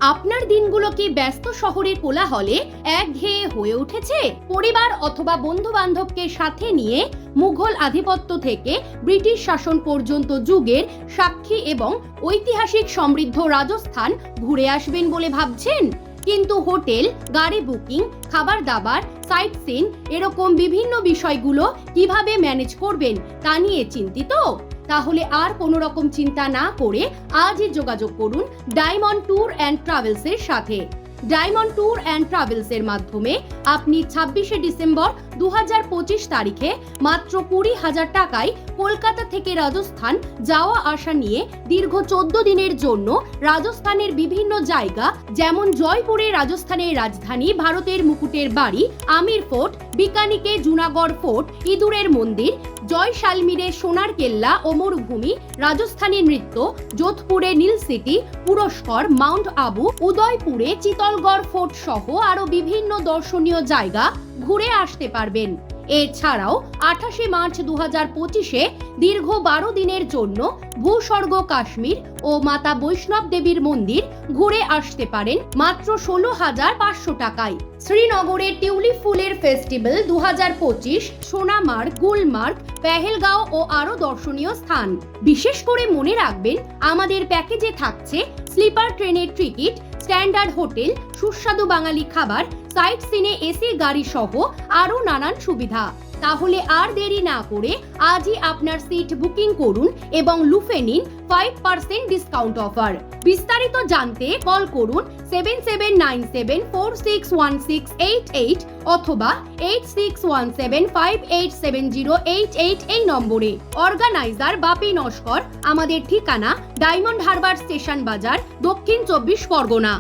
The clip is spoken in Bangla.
আপনার দিনগুলো কি ব্যস্ত শহরের কোলাহলে একঘেয়ে হয়ে উঠেছে? পরিবার অথবা বন্ধু বান্ধবকে সাথে নিয়ে মুঘল আধিপত্য থেকে ব্রিটিশ শাসন পর্যন্ত যুগের সাক্ষী এবং ঐতিহাসিক সমৃদ্ধ রাজস্থান ঘুরে আসবেন বলে ভাবছেন? কিন্তু হোটেল, গাড়ি বুকিং, খাবার দাবার, সাইট সিন এরকম বিভিন্ন বিষয়গুলো কিভাবে ম্যানেজ করবেন তা নিয়ে চিন্তিত? তাহলে আর কোনো রকম চিন্তা না করে আজই যোগাযোগ করুন ডায়মন্ড ট্যুর অ্যান্ড ট্রাভেলসের সাথে। ডায়মন্ড ট্যুর অ্যান্ড ট্রাভেলসের মাধ্যমে আপনি 26শে ডিসেম্বর 2025 তারিখে মাত্র 20,000 টাকায় কলকাতা থেকে রাজস্থান যাওয়া আসা নিয়ে দীর্ঘ 14 দিনের জন্য রাজস্থানের বিভিন্ন জায়গা যেমন জয়পুরে রাজস্থানের রাজধানী ভারতের মুকুটের বাড়ি, আমির ফোর্ট, বিকানিকে জুনাগড় ফোর্ট, ইঁদুরের মন্দির, জয়সালমীরে সোনার কেল্লা ও মরুভূমি, রাজস্থানী নৃত্য, যোধপুরে নীল সিটি, পুরস্কর, মাউন্ট আবু, উদয়পুরে চিতলগড় ফোর্ট সহ আরো বিভিন্ন দর্শনীয় জায়গা ঘুরে আসতে পারবেন। এছাড়াও 28শে মার্চ 2025-এ দীর্ঘ 12 দিনের জন্য ভূস্বর্গ কাশ্মীর ও মাতা বৈষ্ণব দেবীর মন্দির ঘুরে আসতে পারেন মাত্র 16,500 টাকায়। শ্রীনগরের টিউলিপ ফুলের ফেস্টিভ্যাল 2025, সোনামার্গ, গুলমার্গ, পেহেলগাঁও ও আরো দর্শনীয় স্থান। বিশেষ করে মনে রাখবেন, আমাদের প্যাকেজে থাকছে স্লিপার ট্রেনের টিকিট, স্ট্যান্ডার্ড হোটেল, সুস্বাদু বাঙালি খাবার, সাইট সিনে এসি গাড়ি সহ আরো নানান সুবিধা। তাহলে আর দেরি না করে আজই আপনার সিট বুকিং করুন এবং লুফে নিন 5% ডিসকাউন্ট অফার। বিস্তারিত জানতে কল করুন 7797461688 অথবা 8617587088 এই নম্বরে। অর্গানাইজার বাপি নস্কর। আমাদের ঠিকানা ডায়মন্ড হারবার স্টেশন বাজার, দক্ষিণ 24 পরগনা।